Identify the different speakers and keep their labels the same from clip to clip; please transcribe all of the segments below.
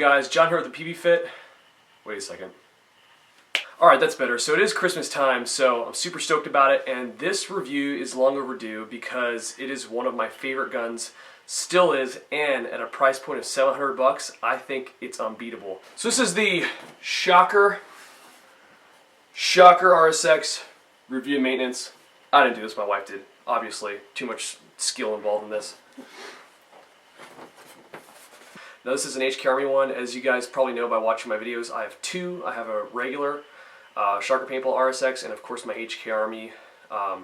Speaker 1: guys? John here with the PBFit. Wait a second. Alright, that's better. So it is Christmas time, so I'm super stoked about it, and this review is long overdue because it is one of my favorite guns, still is, and at a price point of $700, I think it's unbeatable. So this is the Shocker RSX review and maintenance. I didn't do this, my wife did. Obviously, too much skill involved in this. Now this is an HK Army one. As you guys probably know by watching my videos, I have two. I have a regular Shocker Paintball RSX and of course my HK Army, I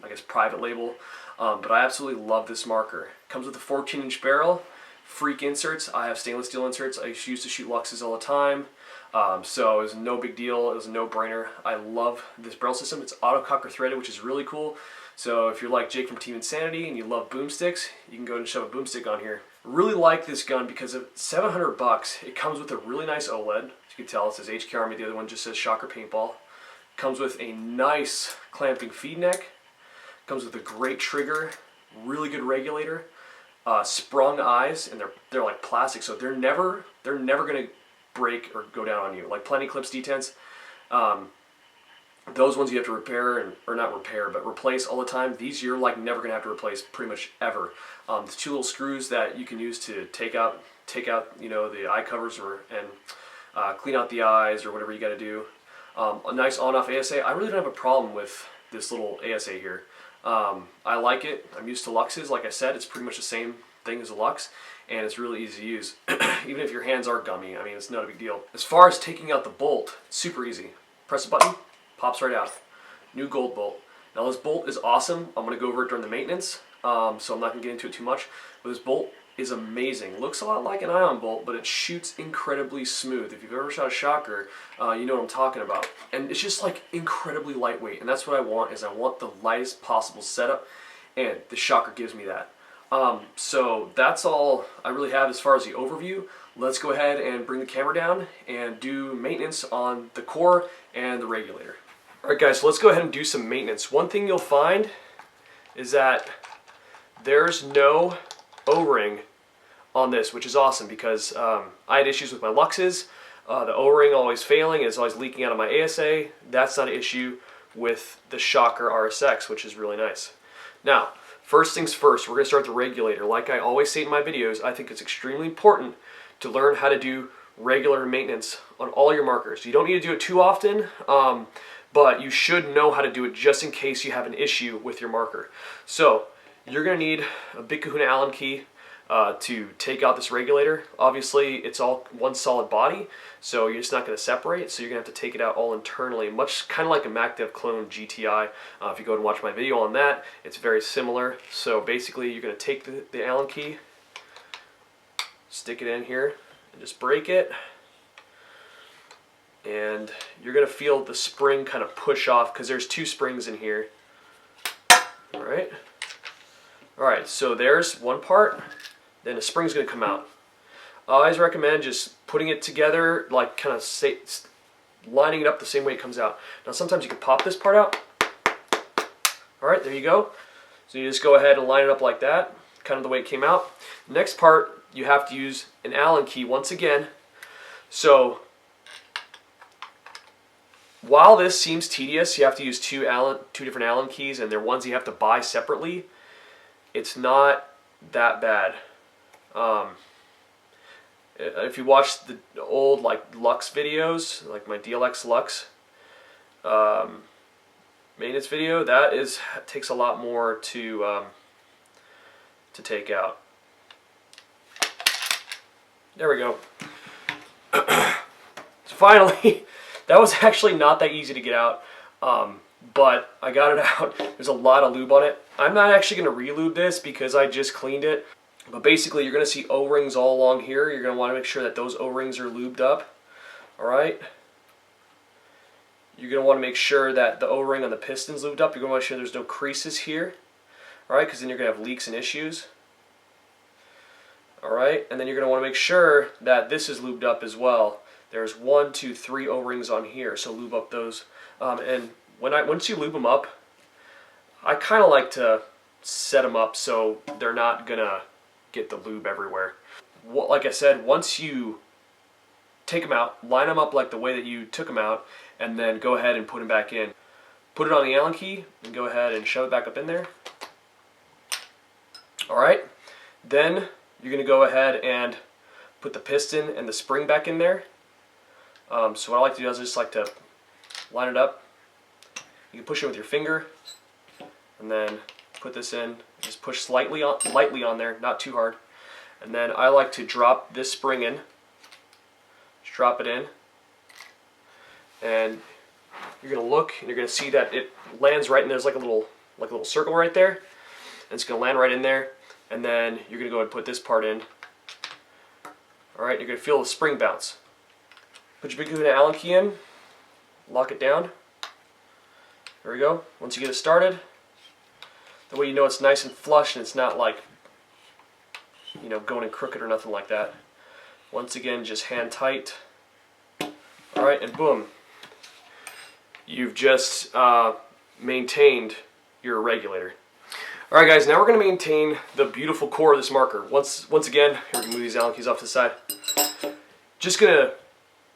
Speaker 1: guess private label. But I absolutely love this marker. It comes with a 14-inch barrel, freak inserts. I have stainless steel inserts. I used to shoot Luxes all the time. So it was no big deal. It was a no-brainer. I love this barrel system. It's auto-cocker threaded, which is really cool. So if you're like Jake from Team Insanity and you love boomsticks, you can go and shove a boomstick on here. Really like this gun because of $700. It comes with a really nice Oled. As you can tell, it says HK Army. The other one just says Shocker Paintball. Comes with a nice clamping feed neck. Comes with a great trigger, really good regulator, sprung eyes, and they're like plastic, so they're never gonna break or go down on you. Like Plenty Clips detents, those ones you have to repair or not repair, but replace all the time. These you're like never gonna have to replace pretty much ever. The two little screws that you can use to take out you know the eye covers and clean out the eyes or whatever you got to do. A nice on-off ASA. I really don't have a problem with this little ASA here. I like it. I'm used to Luxes. Like I said, it's pretty much the same thing as a Lux, and it's really easy to use. Even if your hands are gummy, I mean, it's not a big deal. As far as taking out the bolt, it's super easy. Press a button, pops right out. New gold bolt. Now this bolt is awesome. I'm going to go over it during the maintenance, so I'm not going to get into it too much. But this bolt is amazing. Looks a lot like an ion bolt, but it shoots incredibly smooth. If you've ever shot a Shocker, you know what I'm talking about. And it's just like incredibly lightweight, and that's what I want. Is I want the lightest possible setup, and the Shocker gives me that. So that's all I really have as far as the overview. Let's go ahead and bring the camera down and do maintenance on the core and the regulator. Alright guys, so let's go ahead and do some maintenance. One thing you'll find is that there's no O-ring on this, which is awesome because I had issues with my Luxes. The O-ring always failing, it's always leaking out of my ASA. That's not an issue with the Shocker RSX, which is really nice. Now, first things first, we're going to start the regulator. Like I always say in my videos, I think it's extremely important to learn how to do regular maintenance on all your markers. You don't need to do it too often, but you should know how to do it just in case you have an issue with your marker. So you're going to need a Big Kahuna Allen key to take out this regulator. Obviously it's all one solid body, so you're just not going to separate, so you're going to have to take it out all internally, much kind of like a MacDev clone GTI. If you go and watch my video on that, it's very similar. So basically you're going to take the Allen key, stick it in here, and just break it, and you're going to feel the spring kind of push off because there's two springs in here. Alright, so there's one part, then the spring's going to come out. I always recommend just putting it together, like kind of lining it up the same way it comes out. Now sometimes you can pop this part out. Alright, there you go. So you just go ahead and line it up like that, kind of the way it came out. Next part, you have to use an Allen key once again. So while this seems tedious, you have to use two different Allen keys, and they're ones you have to buy separately. It's not that bad. If you watch the old like Lux videos, like my DLX Lux maintenance video, that takes a lot more to take out. There we go. So finally, that was actually not that easy to get out. But I got it out. There's a lot of lube on it. I'm not actually going to re-lube this because I just cleaned it. But basically you're going to see O-rings all along here. You're going to want to make sure that those O-rings are lubed up. Alright? You're going to want to make sure that the O-ring on the piston's lubed up. You're going to want to make sure there's no creases here. Alright? Because then you're going to have leaks and issues. Alright? And then you're going to want to make sure that this is lubed up as well. There's 1, 2, 3 O-rings on here. So lube up those. And once you lube them up, I kind of like to set them up so they're not gonna get the lube everywhere. Like I said, once you take them out, line them up like the way that you took them out, and then go ahead and put them back in. Put it on the Allen key and go ahead and shove it back up in there. Alright, then you're going to go ahead and put the piston and the spring back in there. So what I like to do is I just like to line it up. You can push it with your finger and then put this in. Just push lightly on there, not too hard. And then I like to drop this spring in. Just drop it in. And you're going to look and you're going to see that it lands right in there's like a little circle right there. And it's going to land right in there. And then you're going to go ahead and put this part in. Alright, you're going to feel the spring bounce. Put your big good Allen key in, lock it down. There we go. Once you get it started, that way you know it's nice and flush and it's not like, you know, going in crooked or nothing like that. Once again, just hand tight. Alright, and boom. You've just maintained your regulator. Alright guys, now we're going to maintain the beautiful core of this marker. Once again, here we can move these Allen keys off to the side. Just going to,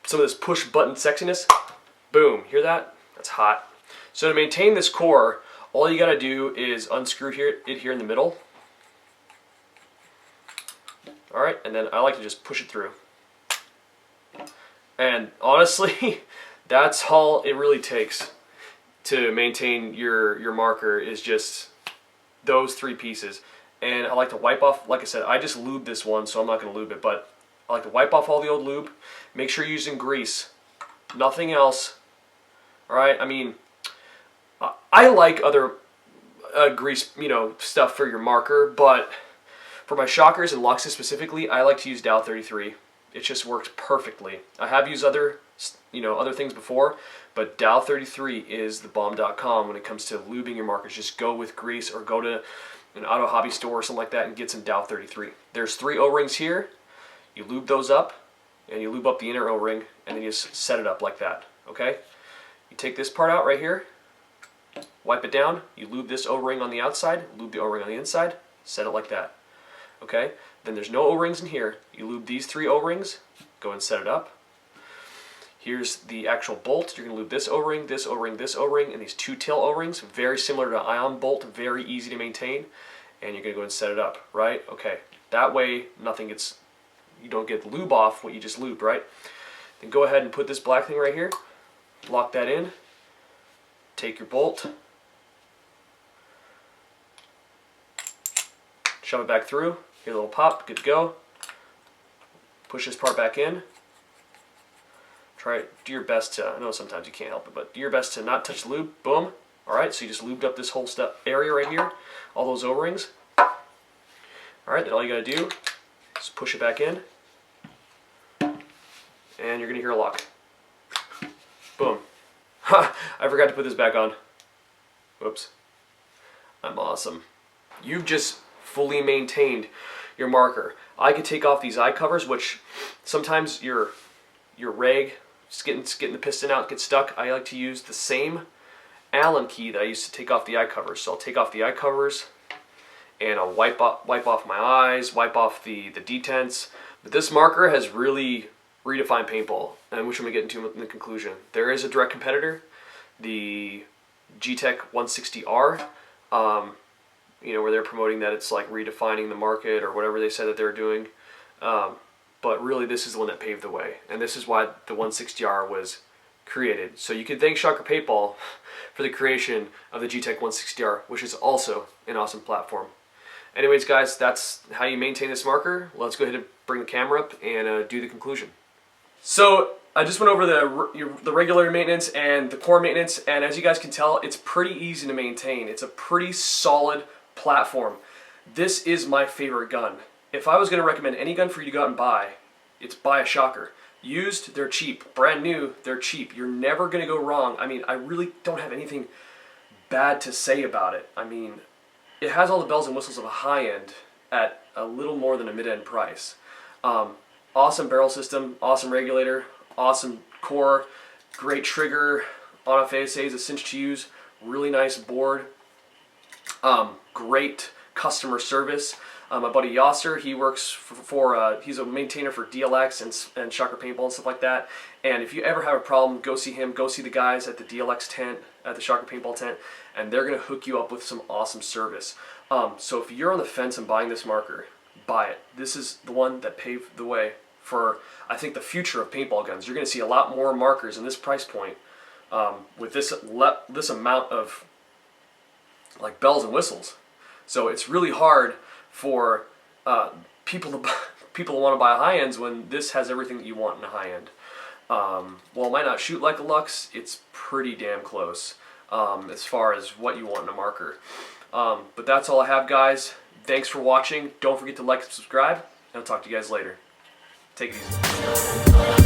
Speaker 1: some of this push button sexiness. Boom, hear that? That's hot. So to maintain this core, all you got to do is unscrew it here in the middle. Alright, and then I like to just push it through. And honestly, that's all it really takes to maintain your marker is just those three pieces. And I like to wipe off, like I said, I just lubed this one, so I'm not going to lube it, but I like to wipe off all the old lube. Make sure you're using grease, nothing else. Alright, I mean, I like other grease, you know, stuff for your marker, but for my shockers and Luxes specifically, I like to use Dow 33. It just works perfectly. I have used other things before, but Dow 33 is the bomb.com when it comes to lubing your markers. Just go with grease or go to an auto hobby store or something like that and get some Dow 33. There's 3 O-rings here. You lube those up, and you lube up the inner O-ring, and then you just set it up like that, okay? You take this part out right here, wipe it down, you lube this O-ring on the outside, lube the O-ring on the inside, set it like that, okay? Then there's no O-rings in here. You lube these 3 O-rings, go and set it up. Here's the actual bolt. You're going to lube this O-ring, this O-ring, this O-ring, and these 2 tail O-rings. Very similar to an ion bolt, very easy to maintain. And you're going to go and set it up, right? Okay, that way nothing gets, you don't get lube off what you just lubed, right? Then go ahead and put this black thing right here, lock that in, take your bolt, shove it back through, hear a little pop, good to go. Push this part back in. Try, do your best to, I know sometimes you can't help it, but do your best to not touch the lube, boom. Alright, so you just lubed up this whole area right here, all those O-rings. Alright, then all you gotta do is push it back in, and you're gonna hear a lock. Boom. Ha! I forgot to put this back on. Whoops. I'm awesome. You've just fully maintained your marker. I could take off these eye covers, which sometimes your rag, just getting the piston out, gets stuck. I like to use the same Allen key that I used to take off the eye covers. So I'll take off the eye covers and I'll wipe off my eyes, wipe off the detents. But this marker has really redefined paintball, and which I'm going to get into in the conclusion. There is a direct competitor, the G-Tech 160R, where they're promoting that it's like redefining the market or whatever they said that they're doing. But really this is the one that paved the way, and this is why the 160R was created. So you can thank Shocker Paintball for the creation of the G-Tech 160R, which is also an awesome platform. Anyways guys, that's how you maintain this marker. Let's go ahead and bring the camera up and do the conclusion. So I just went over the regular maintenance and the core maintenance, and as you guys can tell, it's pretty easy to maintain. It's a pretty solid platform. This is my favorite gun. If I was going to recommend any gun for you to go out and buy, it's buy a Shocker. Used, they're cheap. Brand new, they're cheap. You're never going to go wrong. I mean, I really don't have anything bad to say about it. I mean, it has all the bells and whistles of a high-end at a little more than a mid-end price. Awesome barrel system, awesome regulator, awesome core, great trigger, on off ASA is a cinch to use, really nice board, great customer service. My buddy Yasser, he works he's a maintainer for DLX and Shocker Paintball and stuff like that. And if you ever have a problem, go see him. Go see the guys at the DLX tent, at the Shocker Paintball tent, and they're going to hook you up with some awesome service. So if you're on the fence and buying this marker, buy it. This is the one that paved the way for, I think, the future of paintball guns. You're going to see a lot more markers in this price point with this amount of like bells and whistles. So it's really hard for people to want to buy high ends when this has everything that you want in a high end. While it might not shoot like a Lux, it's pretty damn close as far as what you want in a marker. But that's all I have, guys. Thanks for watching. Don't forget to like and subscribe, and I'll talk to you guys later. Take it easy.